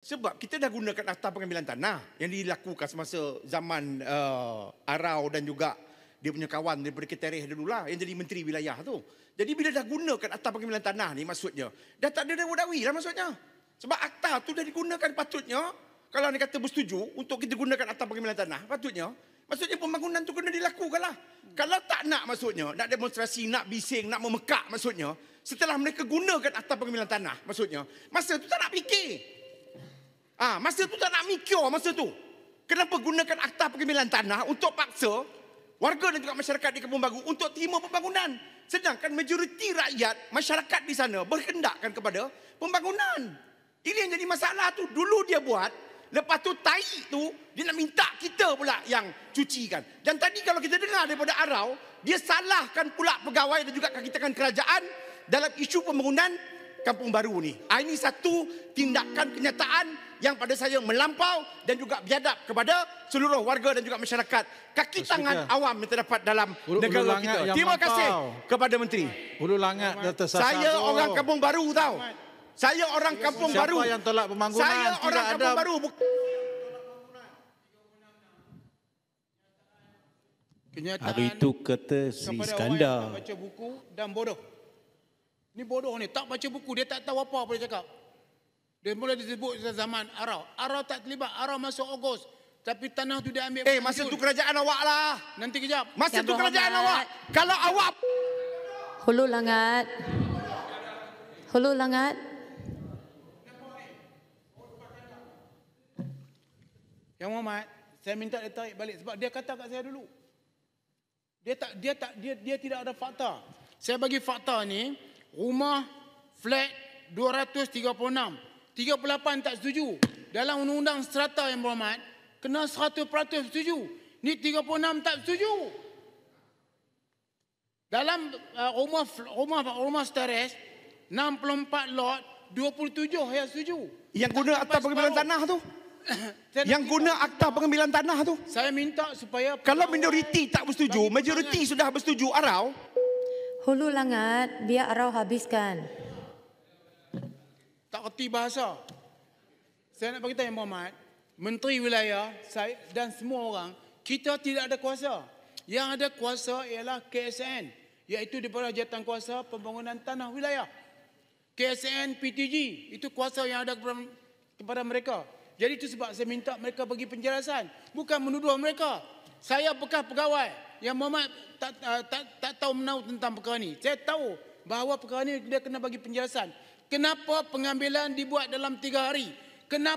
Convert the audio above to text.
Sebab kita dah gunakan Akta Pengambilan Tanah yang dilakukan semasa zaman Arau dan juga dia punya kawan daripada Ketereh dululah yang jadi menteri wilayah tu. Jadi bila dah gunakan Akta Pengambilan Tanah ni maksudnya dah tak ada dawi lah maksudnya. Sebab akta tu dah digunakan patutnya kalau anda kata bersetuju untuk kita gunakan Akta Pengambilan Tanah maksudnya pembangunan tu kena dilakukan lah. Kalau tak nak maksudnya nak demonstrasi, nak bising, nak memekak maksudnya setelah mereka gunakan Akta Pengambilan Tanah maksudnya masa tu tak nak fikir. Masa tu tak nak mikir masa tu. Kenapa gunakan Akta Pengambilan Tanah untuk paksa warga dan juga masyarakat di Kampung Baru untuk terima pembangunan. Sedangkan majoriti rakyat, masyarakat di sana berhendakkan kepada pembangunan. Ini yang jadi masalah tu. Dulu dia buat, lepas tu taik tu, dia nak minta kita pula yang cucikan. Dan tadi kalau kita dengar daripada Arau, dia salahkan pula pegawai dan juga kakitangan kerajaan dalam isu pembangunan Kampung Baru ni. Ini satu tindakan kenyataan yang pada saya melampau dan juga biadab kepada seluruh warga dan juga masyarakat. Kaki tangan awam yang terdapat dalam negara kita. Terima kasih kepada Menteri. Hulu Langat dah tersasar. Saya orang Kampung Baru tahu. Saya orang Kampung Baru. Siapa yang tolak pembangunan? Saya orang Kampung Baru. Kenyataan hari itu kata Sri Iskandar. Tak baca buku dan bodoh. Ni bodoh ni, tak baca buku, dia tak tahu apa dia cakap. Dia mula disebut zaman Arau. Arau tak terlibat, Arau masuk Ogos. Tapi tanah tu dia ambil. Masa tu kerajaan awak lah. Nanti kejap. Masa tu kerajaan awak. Kalau awak. Hulu Langat. Hulu Langat. Yang Muhammad, saya minta dia tarik balik sebab dia kata kat saya dulu. Dia tidak ada fakta. Saya bagi fakta ni, rumah flat 236. 38 tak setuju. Dalam undang-undang strata yang berhormat, kena 100% setuju. Ni 36 tak setuju. Dalam rumah setares, 64 lot, 27 yang setuju. Yang guna Akta Pengambilan Tanah tu. Yang guna Akta Pengambilan Tanah tu. Saya minta supaya kalau minoriti tak bersetuju, majoriti sudah bersetuju Arau. Hulu Langat, biar Arau habiskan. Tak kerti bahasa. Saya nak beritahu Yang Berhormat, Menteri Wilayah saya dan semua orang, kita tidak ada kuasa. Yang ada kuasa ialah KSN, iaitu daripada Jabatan Kuasa Pembangunan Tanah Wilayah. KSN PTG, itu kuasa yang ada kepada mereka. Jadi itu sebab saya minta mereka bagi penjelasan, bukan menuduh mereka. Saya bekas pegawai yang Muhammad tak tahu menahu tentang perkara ni. Saya tahu bahawa perkara ni dia kena bagi penjelasan. Kenapa pengambilan dibuat dalam 3 hari? Kenapa